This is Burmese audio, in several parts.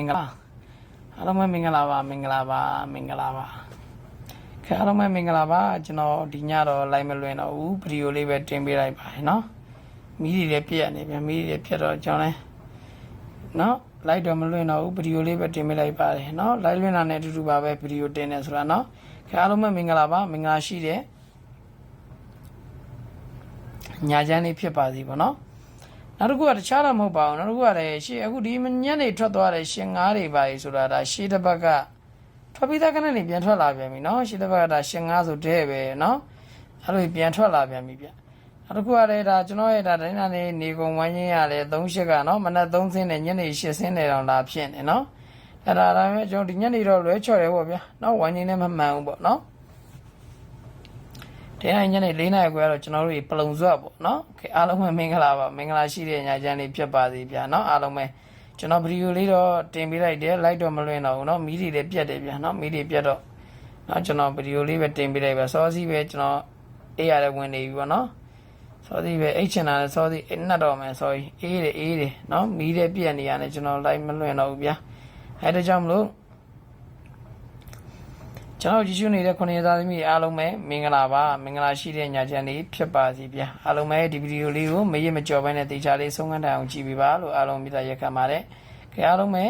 အားလုံးပဲမင်္ဂလာပါမင်္ဂလာပါမင်္ဂလာပါခဲအားလုံးပဲမင်္ဂလာပါကျွန်တော်ဒီညတော့လိုက်မလွင်တော့ဘူးဗီဒီယိုလေးပဲတင်ပေးလိုက်ပါတယ်နော်မီးတွေလည်းပြည့်ရနေပြန်မီးတွေပြတ်တော့ကျွန်တော်လည်းနော်လိုက်တော့မလွင်တော့ဘူးဗီဒီယိုလေးပဲတင်ပေးလိုက်ပါတယ်နော်လိုက်လွင်တာနဲ့အတူတူပါပဲဗီဒီယိုတင်နေဆိုတာနော်ခဲအားလုံးပဲမင်္ဂလာပါမင်္ဂလာရှိတဲ့ညာချမ်းလေးဖြစ်ပါစီပေါ့နော်နောက်တစ်ခုကတခြားတော့မဟုတ်ပါဘူးနောက်တစ်ခုကလည်းရှေ့အခုဒီညနေထွက်သွားတဲ့ရှင်ငါးတွေပါဆိုတာဒါရှေ့တစ်ပတ်ကထွက်ပြီးသားကနေ့ပြန်ထွက်လာပြန်ပြီနော်ရှေ့တစ်ပတ်ကဒါရှင်ငါးဆိုတဲ့ပဲနော်အဲ့လိုပြန်ထွက်လာပြန်ပြီဗျနောက်တစ်ခုကလည်းဒါကျွန်တော်ရဲ့ဒါတိုင်းနာနေကုန်ဝိုင်းချင်းရလဲ38ကနော်မနက်3ဆင်းနဲ့ညနေ8ဆင်းနဲ့တောင်လာဖြစ်နေနော်အဲ့ဒါဒါပဲကျွန်တော်ဒီညနေတော့လွဲချော်တယ်ပေါ့ဗျာနော်ဝိုင်းချင်းနဲ့မမှန်ဘူးပေါ့နော်တဲ့ညနေ4နာရီခွဲတော့ကျွန်တော်တို့ပလုံစွတ်ပေါ့နော်အားလုံးပဲမင်္ဂလာပါမင်္ဂလာရှိတဲ့ညချမ်းလေးဖြစ်ပါစေဗျာနော်အားလုံးပဲကျွန်တော်ဗီဒီယိုလေးတော့တင်ပေးလိုက်တယ်လိုက်တော့မလွင်တော့ဘူးနော်မီးတွေလည်းပြတ်တယ်ဗျာနော်မီးတွေပြတ်တော့နော်ကျွန်တော်ဗီဒီယိုလေးပဲတင်ပေးလိုက်ပါစောစီးပဲကျွန်တော်အေးရတဲ့ဝင်နေပြီပေါ့နော်စောစီးပဲအိတ်ချင်တာလည်းစောစီးနှက်တော့မယ်စောကြီးအေးတယ်နော်မီးတွေပြတ်နေရတယ်ကျွန်တော်လိုက်မလွင်တော့ဘူးဗျာအဲဒါကြောင့်မလို့ကျွန်တော်ကြည့်ရှုနေတဲ့ခုနှစ်သားသမီးအားလုံးပဲမင်္ဂလာပါမင်္ဂလာရှိတဲ့ညချမ်းလေးဖြစ်ပါစီဗျာအားလုံးပဲဒီဗီဒီယိုလေးကိုမရမကြော်ဘဲနဲ့တေချာလေးဆုံးခန်းတိုင်အောင်ကြည့်ပေးပါလို့အားလုံးမြတ်ရက်ခံပါတယ်ခင်အားလုံးပဲ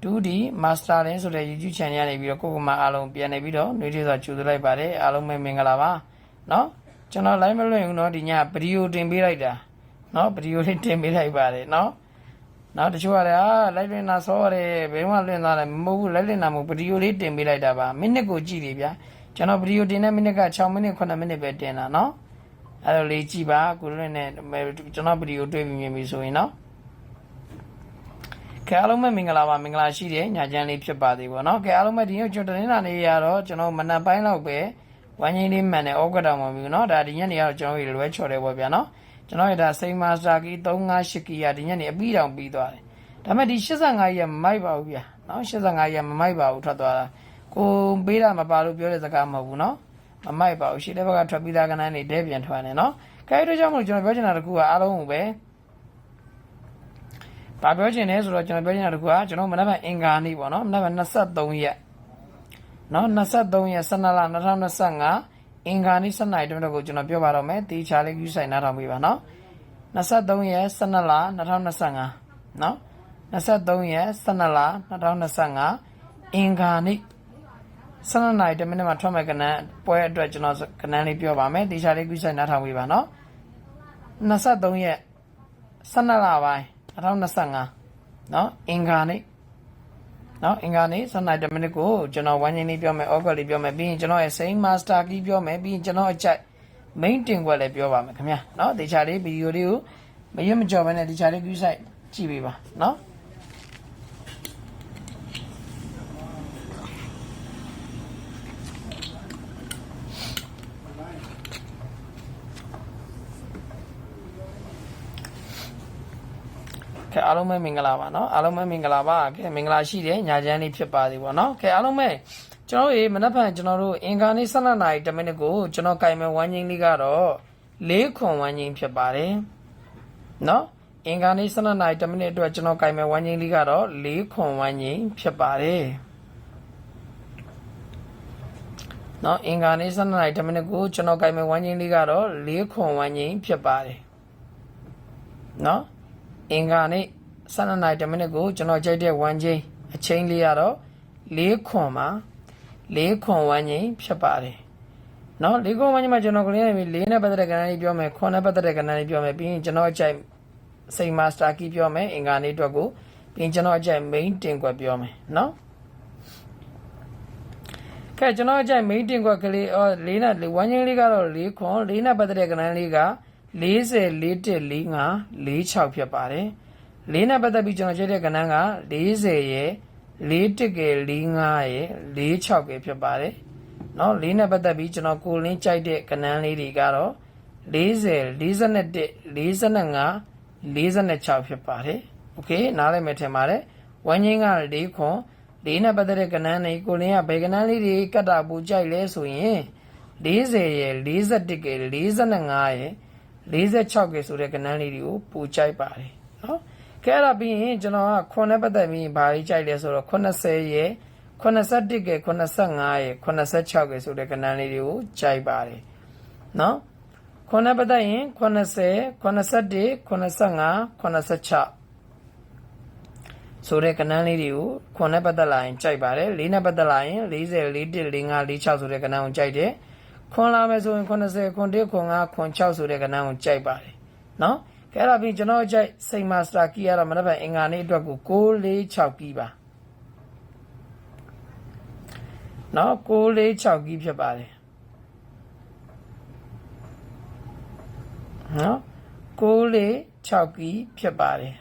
2D Master Lin ဆိုတဲ့ YouTube Channel ကနေပြီးတော့ကိုကမအားလုံးပြန်နေပြီးတော့နှွေးထွေးစွာကြိုဆိုလိုက်ပါတယ်အားလုံးပဲမင်္ဂလာပါเนาะကျွန်တော် live မလွှင့်ဘူးเนาะဒီညဗီဒီယိုတင်ပေးလိုက်တာเนาะဗီဒီယိုလေးတင်ပေးလိုက်ပါတယ်เนาะနောက်တချို့ကလည်းလိုက်လင်းတာဆောရတယ်ဘယ်တော့မှလွင့်သွားတယ်မဟုတ်ဘူးလိုက်လင်းတာမဟုတ်ဗီဒီယိုလေးတင်ပေးလိုက်တာပါမိနစ်ကိုကြည့်လေဗျာကျွန်တော်ဗီဒီယိုတင်တဲ့မိနစ်က6မိနစ်9မိနစ်ပဲတင်တာเนาะအဲ့လိုလေးကြည့်ပါကိုလွင့်နဲ့ကျွန်တော်ဗီဒီယိုတွေ့ပြီးမြင်ပြီဆိုရင်เนาะကဲအားလုံးပဲမင်္ဂလာပါမင်္ဂလာရှိတဲ့ညချမ်းလေးဖြစ်ပါသေးပေါ့เนาะကဲအားလုံးပဲဒီနေ့ကျွန်တော်တင်တာလေးရတော့ကျွန်တော်မနက်ပိုင်းလောက်ပဲဝိုင်းချင်းလေးမှန်တယ်ဩဂတ်တောင်မှာပြီเนาะဒါဒီညနေကတော့ကျွန်တော်လွဲချော်တယ်ပေါ့ဗျာเนาะကျွန်တော်ရတာစိန်မာစတာကီ358ကီယာဒီညနေအပြီးတောင်ပြီးသွားတယ်ဒါပေမဲ့ဒီ85ရက်မမိုက်ပါဘူးဗျာနော်85ရက်မမိုက်ပါဘူးထွက်သွားတာကိုပေးတာမပါလို့ပြောတဲ့စကားမဟုတ်ဘူးနော်မမိုက်ပါဘူးရှေ့တဲ့ဘက်ကထွက်ပြီးသားကနန်းနေတဲပြန်ထွက်နေနော်ကဲအဲ့ဒါကြောင့်မို့ကျွန်တော်ပြောချင်တာတခုကအားလုံးကိုပဲဘာပြောချင်လဲဆိုတော့ကျွန်တော်ပြောချင်တာတခုကကျွန်တော်မနက်ဖြန်အင်္ဂါနေ့ပေါ့နော်မနက်ဖြန်23ရက်နော်23ရက်12လ2025အင်္ဂါနေ့7:00နာရီတည်းကိုကျွန်တော်ပြောပါတော့မယ်တေချာလေးယူဆိုင်နားထောင်ပေးပါနော်23ရက်12လ2025နော်23ရက်12လ2025အင်္ဂါနေ့7:00နာရီတမိနစ်မှာထွက်မဲ့ကနန်းပွဲအတွက်ကျွန်တော်ကနန်းလေးပြောပါမယ်တေချာလေးယူဆိုင်နားထောင်ပေးပါနော်23ရက်12လပိုင်း2025နော်အင်္ဂါနေ့နော်အင်္ဂါနေ့7:00နာရီတမိနစ်ကိုကျွန်တော်ဝိုင်းချင်းလေးပြောမယ်ဩဂတ်လေးပြောမယ်ပြီးရင်ကျွန်တော်ရဲ့ Saint Master Key ပြောမယ်ပြီးရင်ကျွန်တော်အကြိုက် main တင်ခွက်လည်းပြောပါမယ်ခင်ဗျာနော်တေချာလေးဗီဒီယိုလေးကိုမရမကြော်ဘဲနဲ့တေချာလေး view site ကြည့်ပေးပါနော်ကဲအားလုံးပဲမင်္ဂလာပါနော်အားလုံးပဲမင်္ဂလာပါကဲမင်္ဂလာရှိတဲ့ညချမ်းလေးဖြစ်ပါသေးပေါ့နော်ကဲအားလုံးပဲကျွန်တော်ရေမနက်ဖြန်ကျွန်တော်တို့အင်္ဂါနေ့7:00နာရီတမိနစ်ကိုကျွန်တော်ကင်မဲ့ဝမ်းချင်းလေးကတော့4ခွန်ဝမ်းချင်းဖြစ်ပါတယ်နော်အင်္ဂါနေ့7:00နာရီတမိနစ်အတွက်ကျွန်တော်ကင်မဲ့ဝမ်းချင်းလေးကတော့4ခွန်ဝမ်းချင်းဖြစ်ပါတယ်နော်အင်္ဂါနေ့7:00နာရီတမိနစ်ကိုကျွန်တော်ကင်မဲ့ဝမ်းချင်းလေးကတော့4ခွန်ဝမ်းချင်းဖြစ်ပါတယ်နော်အင်္ဂါနေ့7:00နာရီတမိနစ်ကိုကျွန်တော်ကြိုက်တဲ့ဝမ်းချင်းအချိန်လေးကတော့4ခွန်မှာ4ခွန်ဝမ်းချင်းဖြစ်ပါတယ်နော်4ခွန်ဝမ်းချင်းမှာကျွန်တော်ကလေးနေပြီ4နဲ့ပတ်သက်တဲ့ကဏ္ဍလေးပြောမယ်ခွန်နဲ့ပတ်သက်တဲ့ကဏ္ဍလေးပြောမယ်ပြီးရင်ကျွန်တော်အကြိုက်စိန်မာစတာကီပြောမယ်အင်္ဂါနေ့အတွက်ကိုပြီးရင်ကျွန်တော်အကြိုက် main တင်ခွက်ပြောမယ်နော်ကဲကျွန်တော်အကြိုက် main တင်ခွက်ကလေး4နဲ့ဝမ်းချင်းလေးကတော့4ခွန်4နဲ့ပတ်သက်တဲ့ကဏ္ဍလေးက40 41 45 46ဖြစ်ပါတယ်4နဲ့ပတ်သက်ပြီးကျွန်တော်ကြည့်တဲ့ကဏ္ဍက40ရဲ့41က45ရဲ့46ကဖြစ်ပါတယ်เนาะ4နဲ့ပတ်သက်ပြီးကျွန်တော်ကိုလင်းကြိုက်တဲ့ကဏ္ဍလေးတွေကတော့40 41 45 46ဖြစ်ပါတယ်โอเคနားလည်မယ်ထင်ပါတယ်ဝမ်းချင်းက4ခွန်4နဲ့ပတ်သက်တဲ့ကဏ္ဍလေးကိုလင်းကဘယ်ကဏ္ဍလေးတွေကတ်တာပူကြိုက်လဲဆိုရင်40ရဲ့41က45ရဲ့46ကဆိုတဲ့ကဏ္ဍလေးတွေကိုပူကြိုက်ပါတယ်เนาะကဲ အဲ့ဒါပြီးရင်ကျွန်တော်ကခွန်နဲ့ပတ်သက်ပြီးဘာကြီးကြိုက်လဲဆိုတော့80ရဲ့81ကဲ85ရဲ့86ကဲဆိုတဲ့ကဏ္ဍလေးတွေကိုကြိုက်ပါတယ်နော်ခွန်နဲ့ပတ်သက်ရင်80 81 85 86ဆိုတဲ့ကဏ္ဍလေးတွေကိုခွန်နဲ့ပတ်သက်လာရင်ကြိုက်ပါတယ်၄နဲ့ပတ်သက်လာရင်40 41 45 46ဆိုတဲ့ကဏ္ဍကိုကြိုက်တယ်ခွန်လာမယ်ဆိုရင်80ခွန်1ခွန်5ခွန်6ဆိုတဲ့ကဏ္ဍကိုကြိုက်ပါတယ်နော်အဲ့ဒါပြီးကျွန်တော်ကြိုက်စိန်မာစတာကီရတော့မနက်ဖြန်အင်္ဂါနေ့အတွက်ကို646ကီပါနော်646ကီဖြစ်ပါတယ်နော်646ကီဖြစ်ပါတယ်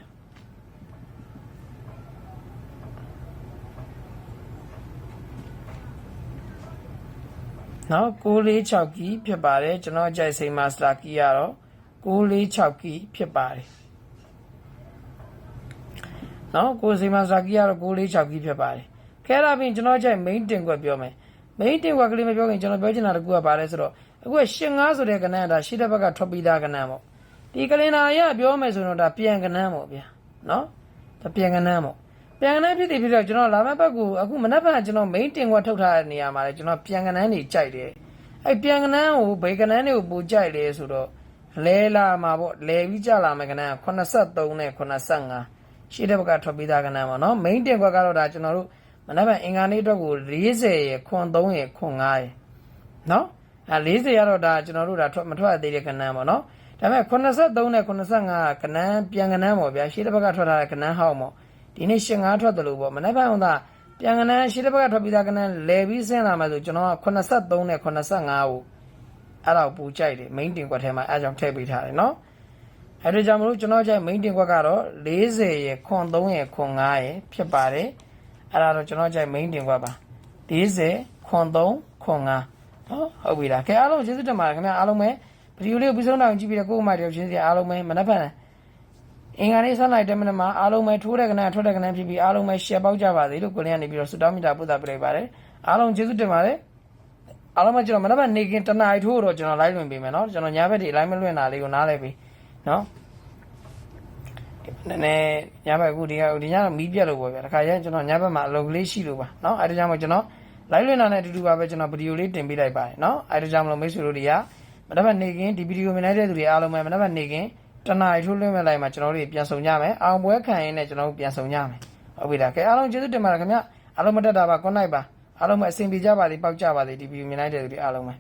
နော်646ကီဖြစ်ပါတယ်ကျွန်တော်ကြိုက်စိန်မာစတာကီရတော့646ကီဖြစ်ပါတယ်နော်ကိုစိန်မာစတာကီရတော့646ကီဖြစ်ပါတယ်ခဲဒါပြင်ကျွန်တော်ကြိုက် main တင်ကွက်ပြောမယ် main တင်ကွက်ကလေးမပြောခင်ကျွန်တော်ပြောချင်တာတကူကပါတယ်ဆိုတော့အခုက85ဆိုတဲ့ကဏ္ဍဒါရှေ့တစ်ဘက်ကထွက်ပြီးသားကဏ္ဍပေါ့ဒီကလင်နာရပြောမယ်ဆိုတော့ဒါပြန်ကဏ္ဍပေါ့ဗျာနော်ဒါပြန်ကဏ္ဍပေါ့ပြန်ကဏ္ဍဖြစ်ပြီးတော့ကျွန်တော်လာမယ့်ဘက်ကိုအခုမနက်ဖြန်ကျွန်တော် main တင်ကွက်ထုတ်ထားတဲ့နေရာမှာလေကျွန်တော်ပြန်ကဏ္ဍတွေကြိုက်တယ်အဲ့ပြန်ကဏ္ဍကိုဘယ်ကဏ္ဍတွေကိုပိုကြိုက်လဲဆိုတော့လဲလာမှာပေါ့လဲပြီးကြလာမယ်ကဏ္ဍ83နဲ့85ရှေ့တစ်ဘက်ကထွက်ပြီးသားကဏ္ဍပေါ့နော် main တင်ကွက်ကတော့ဒါကျွန်တော်တို့မနက်ဖြန်အင်္ဂါနေ့အတွက်ကို40ရယ်ခွန်3ရယ်ခွန်5ရယ်နော်40ရတော့ဒါကျွန်တော်တို့ဒါမထွက်သေးတဲ့ကဏ္ဍပေါ့နော်ဒါပေမဲ့83နဲ့85ကဏ္ဍပြန်ကဏ္ဍပေါ့ဗျာရှေ့တစ်ဘက်ကထွက်ထားတဲ့ကဏ္ဍဟောက်ပေါ့ဒီနေ့85ထွက်တယ်လို့ပေါ့မနက်ဖြန်ဟိုသာပြန်ကဏ္ဍရှေ့တစ်ဘက်ကထွက်ပြီးသားကဏ္ဍလဲပြီးဆင်းလာမှဆိုကျွန်တော်က83နဲ့85ကိုအဲ့တော့ပူကြိုက်တယ် main တင်ကွက်ထဲမှာအဲ့ကြောင့်ထည့်ပေးထားတယ်နော်အဲ့ဒါကြောင့်မလို့ကျွန်တော်ကြိုက် main တင်ကွက်ကတော့40ရယ်ခွန်3ရယ်ခွန်5ရယ်ဖြစ်ပါတယ်အဲ့ဒါတော့ကျွန်တော်ကြိုက် main တင်ကွက်ပါ40ခွန်3ခွန်5နော်ဟုတ်ပြီလားခင်ဗျအားလုံးကျေးဇူးတင်ပါတယ်ခင်ဗျအားလုံးပဲဗီဒီယိုလေးကိုပြီးဆုံးတော့ကြည့်ပြီးတော့ကိုယ့်အမတယောက်ချင်းစီအားလုံးပဲမနက်ဖြန်အင်္ဂါနေ့ဆက်လိုက်တဲ့မနက်မှာအားလုံးပဲထိုးတဲ့ကဏ္ဍထွက်တဲ့ကဏ္ဍဖြစ်ပြီးအားလုံးပဲ share ပေါက်ကြပါစေလို့ကိုလင်းကနေပြီးတော့ဆုတောင်းမေတ္တာပို့သပေးလိုက်ပါတယ်အားလုံးကျေးဇူးတင်ပါတယ်အားလုံးပဲကျွန်တော်မနက်ဖြန်နေကင်းတနားရီထိုးတော့ကျွန်တော် live လွှင့်ပေးမယ်နော်ကျွန်တော်ညဘက်ဒီ live မလွှင့်တာလေးကိုနားလဲပြီနော်နည်းနည်းညဘက်အခုဒီညတော့မီးပြတ်လို့ပေါ့ဗျာတခါကျရင်ကျွန်တော်ညဘက်မှာအလုပ်ကလေးရှိလို့ပါနော်အဲဒါကြောင့်မို့ကျွန်တော် live လွှင့်တာနဲ့အတူတူပါပဲကျွန်တော်ဗီဒီယိုလေးတင်ပေးလိုက်ပါတယ်နော်အဲဒါကြောင့်မလို့မိတ်ဆွေတို့တွေကမနက်ဖြန်နေကင်းဒီဗီဒီယိုမြင်လိုက်တဲ့သူတွေအားလုံးပဲမနက်ဖြန်နေကင်းတနားရီထိုးလွှင့်မဲ့လိုက်မှာကျွန်တော်တို့ပြန်ဆောင်ကြမယ်အောင်ပွဲခံရင်းနဲ့ကျွန်တော်တို့ပြန်ဆောင်ကြမယ်ဟုတ်ပြီလားကဲအားလုံးကျေးဇူးတင်ပါတယ်ခင်ဗျအားလုံးမတက်တာပါ good night ပါအားလုံးပဲအဆင်ပြေကြပါစေပေါက်ကြပါစေဒီဗီဒီယိုမြင်လိုက်တဲ့သူတွေအားလုံးပဲ